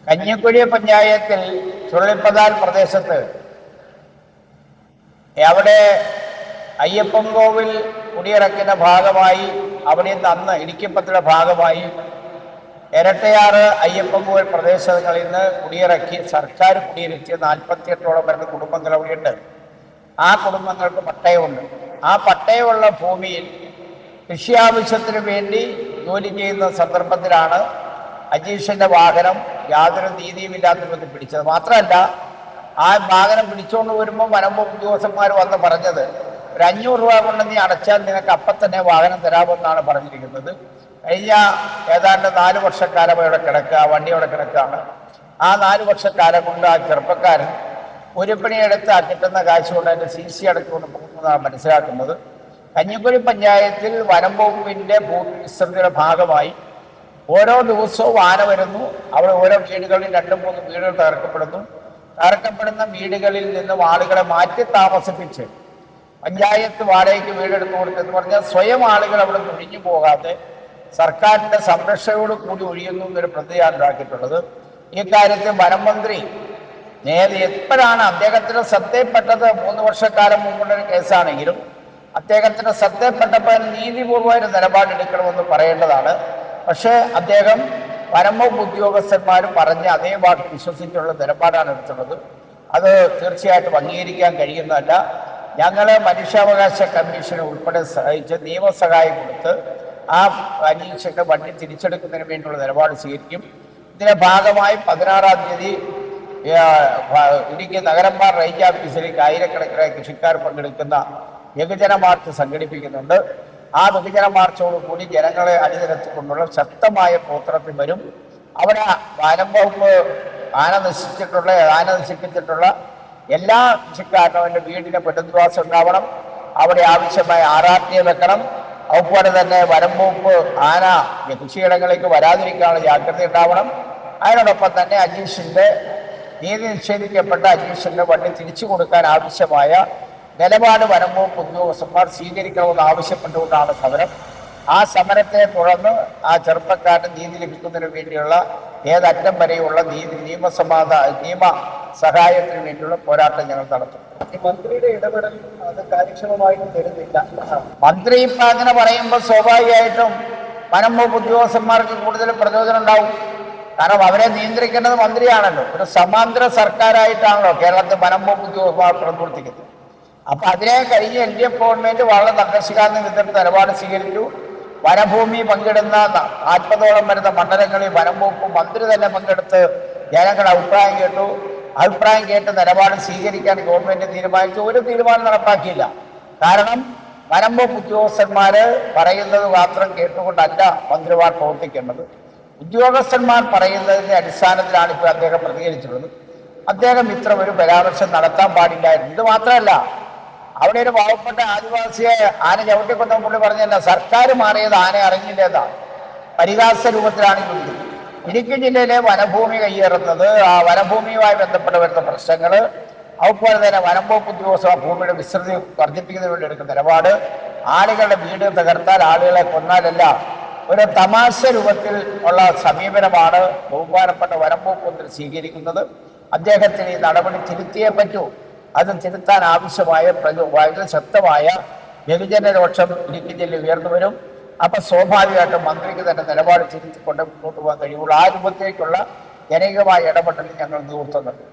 കഞ്ഞിക്കുഴി പഞ്ചായത്തിൽ ചുഴലിപ്പതാൽ പ്രദേശത്ത് അവിടെ അയ്യപ്പൻ കോവിൽ കുടിയിറക്കിന്റെ ഭാഗമായി അവിടെ നിന്ന് അന്ന് ഇടുക്കിപ്പത്തിയുടെ ഭാഗമായി ഇരട്ടയാറ് അയ്യപ്പൻ കോവിൽ പ്രദേശങ്ങളിൽ നിന്ന് കുടിയിറക്കി സർക്കാർ കുടിയിരുത്തിയ 48ഓളം വരുന്ന കുടുംബങ്ങൾ അവിടെയുണ്ട്. ആ കുടുംബങ്ങൾക്ക് പട്ടയമുണ്ട്. ആ പട്ടയമുള്ള ഭൂമിയിൽ കൃഷി ആവശ്യത്തിന് വേണ്ടി ജോലി ചെയ്യുന്ന സന്ദർഭത്തിലാണ് അജീഷിന്റെ വാഹനം യാതൊരു നീതിയുമില്ലാത്ത വിധത്തിൽ പിടിച്ചത്. മാത്രമല്ല, ആ വാഹനം പിടിച്ചുകൊണ്ട് വരുമ്പോൾ വനംവകുപ്പ് ഉദ്യോഗസ്ഥന്മാർ വന്ന് പറഞ്ഞത് ഒരു 500 രൂപ കൊണ്ട് നീ അടച്ചാൽ നിനക്ക് അപ്പം തന്നെ വാഹനം തരാമെന്നാണ് പറഞ്ഞിരിക്കുന്നത്. കഴിഞ്ഞ ഏതാണ്ട് 4 വർഷക്കാലം ഇവിടെ കിടക്കുക, വണ്ടി അവിടെ കിടക്കുകയാണ്. ആ 4 വർഷക്കാലം കൊണ്ട് ആ ചെറുപ്പക്കാരൻ ഒരു പണിയെടുത്ത് കിട്ടുന്ന കാശ് കൊണ്ട് അതിൻ്റെ CC അടച്ചുകൊണ്ട് പോകുന്നതാണ് മനസ്സിലാക്കുന്നത്. കഞ്ഞിക്കുഴി പഞ്ചായത്തിൽ വനം വകുപ്പിൻ്റെ ഭൂവിസ്തൃതിയുടെ ഭാഗമായി ഓരോ ദിവസവും ആന വരുന്നു. അവിടെ ഓരോ വീടുകളിൽ 2-3 വീടുകൾ തകർക്കപ്പെടുന്ന വീടുകളിൽ നിന്നും ആളുകളെ മാറ്റി താമസിപ്പിച്ച് പഞ്ചായത്ത് വാടകയ്ക്ക് വീടെടുത്ത് കൊടുത്തെന്ന് പറഞ്ഞാൽ സ്വയം ആളുകൾ അവിടെ നിന്ന് ഒഴിഞ്ഞു പോകാതെ സർക്കാരിൻ്റെ സംരക്ഷയോട് കൂടി ഒഴിയുന്നു എന്നൊരു പ്രതിയാണ് ഉണ്ടാക്കിയിട്ടുള്ളത്. ഈ കാര്യത്തിൽ വനം മന്ത്രി എപ്പോഴാണ് അദ്ദേഹത്തിന് ശ്രദ്ധയിൽപ്പെട്ടത്? 3 വർഷക്കാലം മുമ്പുള്ളൊരു കേസാണെങ്കിലും അദ്ദേഹത്തിന് ശ്രദ്ധയിൽപ്പെട്ടപ്പോൾ നീതിപൂർവമായ നിലപാടെടുക്കണമെന്ന് പറയേണ്ടതാണ്. പക്ഷേ അദ്ദേഹം വനംവകുപ്പ് ഉദ്യോഗസ്ഥന്മാർ പറഞ്ഞ് അതേ വാക്ക് വിശ്വസിച്ചുള്ള നിലപാടാണ് എടുത്തുള്ളത്. അത് തീർച്ചയായിട്ടും അംഗീകരിക്കാൻ കഴിയുന്നതല്ല. ഞങ്ങൾ മനുഷ്യാവകാശ കമ്മീഷനെ ഉൾപ്പെടെ സഹായിച്ച് നിയമസഹായം കൊടുത്ത് ആ അനീഷിന്റെ വണ്ടി തിരിച്ചെടുക്കുന്നതിന് വേണ്ടിയുള്ള നിലപാട് സ്വീകരിക്കും. ഇതിന്റെ ഭാഗമായി 16-ാം തീയതി ഇടുക്കി നഗരംപാർ റേഞ്ച് ഓഫീസിലേക്ക് ആയിരക്കണക്കിന് കൃഷിക്കാർ പങ്കെടുക്കുന്ന ബഹുജന മാർച്ച് സംഘടിപ്പിക്കുന്നുണ്ട്. ആ ബഹുജന മാർച്ചോടുകൂടി ജനങ്ങളെ അണിനിരത്തിക്കൊണ്ടുള്ള ശക്തമായ പ്രവർത്തനത്തിൽ വരും. അവിടെ വനം വകുപ്പ് ആന നശിപ്പിച്ചിട്ടുള്ള എല്ലാ കൃഷിക്കാരനും അവൻ്റെ വീടിന് പുനരധിവാസം ഉണ്ടാവണം. അവിടെ ആവശ്യമായ RRT വെക്കണം. അതുപോലെ തന്നെ വനം വകുപ്പ് ആന കൃഷിയിടങ്ങളിലേക്ക് വരാതിരിക്കാനുള്ള ജാഗ്രത ഉണ്ടാവണം. അതിനോടൊപ്പം തന്നെ നീതി നിഷേധിക്കപ്പെട്ട അജീഷിന്റെ വണ്ടി തിരിച്ചു കൊടുക്കാൻ ആവശ്യമായ നിലപാട് വനം വകുപ്പ് ഉദ്യോഗസ്ഥന്മാർ സ്വീകരിക്കണമെന്ന് ആവശ്യപ്പെട്ടുകൊണ്ടാണ് സമരം. ആ സമരത്തെ തുടർന്ന് ആ ചെറുപ്പക്കാരന് നീതി ലഭിക്കുന്നതിന് വേണ്ടിയുള്ള ഏതറ്റം വരെയുള്ള നിയമ സഹായത്തിന് വേണ്ടിയുള്ള പോരാട്ടം ഞങ്ങൾ നടത്തും. മന്ത്രിയുടെ ഇടപെടൽ അത് കാര്യക്ഷമമായിട്ട് തരുന്നില്ല. മന്ത്രി ഇപ്പം അങ്ങനെ പറയുമ്പോൾ സ്വാഭാവികമായിട്ടും വനം വകുപ്പ് ഉദ്യോഗസ്ഥന്മാർക്ക് കൂടുതൽ പ്രചോദനം ഉണ്ടാവും. കാരണം അവരെ നിയന്ത്രിക്കേണ്ടത് മന്ത്രിയാണല്ലോ. ഒരു സമാന്തര സർക്കാരായിട്ടാണല്ലോ കേരളത്തിൽ വനം വകുപ്പ് ഉദ്യോഗസ്ഥന്മാർ പ്രവർത്തിക്കുന്നത്. അപ്പൊ അതിനെ കഴിഞ്ഞ് LDF ഗവൺമെന്റ് വളരെ തങ്കശികാന്ന് വിധത്തിൽ നിലപാട് സ്വീകരിച്ചു. വനഭൂമി പങ്കിടുന്ന 40ഓളം വരുന്ന മണ്ഡലങ്ങളിൽ വനം വകുപ്പ് മന്ത്രി തന്നെ പങ്കെടുത്ത് ജനങ്ങളുടെ അഭിപ്രായം കേട്ട് നിലപാട് സ്വീകരിക്കാൻ ഗവൺമെന്റ് തീരുമാനിച്ചു. ഒരു തീരുമാനം നടപ്പാക്കിയില്ല. കാരണം വനം വകുപ്പ് ഉദ്യോഗസ്ഥന്മാര് പറയുന്നത് മാത്രം കേട്ടുകൊണ്ടല്ല മന്ത്രിമാർ പ്രവർത്തിക്കേണ്ടത്. ഉദ്യോഗസ്ഥന്മാർ പറയുന്നതിന്റെ അടിസ്ഥാനത്തിലാണ് ഇപ്പോൾ അദ്ദേഹം പ്രതികരിച്ചിട്ടുള്ളത്. അദ്ദേഹം ഇത്തരം ഒരു പരാമർശം നടത്താൻ പാടില്ലായിരുന്നു. ഇത് മാത്രമല്ല, അവിടെ ഒരു പാവപ്പെട്ട ആദിവാസിയെ ആന ചവിട്ടിക്കൊന്ന പുള്ളി പറഞ്ഞല്ല, സർക്കാർ മാറിയത് ആന അറിഞ്ഞില്ലേതാണ്. പരിഹാസ രൂപത്തിലാണ് ഇടുക്കി ജില്ലയിലെ വനഭൂമി കയ്യേറുന്നത്, ആ വനഭൂമിയുമായി ബന്ധപ്പെട്ട് വരുന്ന പ്രശ്നങ്ങൾ, അതുപോലെ തന്നെ വനം വകുപ്പ് ഉദ്യോഗസ്ഥ ഭൂമിയുടെ വിസ്തൃതി വർദ്ധിപ്പിക്കുന്നതിന് വേണ്ടി എടുക്കുന്ന നിലപാട്, ആളുകളുടെ വീട് തകർത്താൽ ആളുകളെ കൊന്നാലല്ല, ഒരു തമാശ രൂപത്തിൽ ഉള്ള സമീപനമാണ് ബഹുമാനപ്പെട്ട വനം വകുപ്പ് മന്ത്രി സ്വീകരിക്കുന്നത്. അദ്ദേഹത്തിന് ഈ നടപടി തിരുത്തിയേ പറ്റൂ. അത് തിരുത്താൻ ആവശ്യമായ വളരെ ശക്തമായ ബഹുജനരോക്ഷം ഇടുക്കി ജില്ലയിൽ ഉയർന്നു വരും. അപ്പൊ സ്വാഭാവികമായിട്ടും മന്ത്രിക്ക് തന്നെ നിലപാട് തിരുത്തിക്കൊണ്ട് മുന്നോട്ട് പോകാൻ കഴിയുള്ളൂ. ആ രൂപത്തേക്കുള്ള ജനകീയമായ ഇടപെടലിൽ ഞങ്ങൾ നേതൃത്വം നൽകും.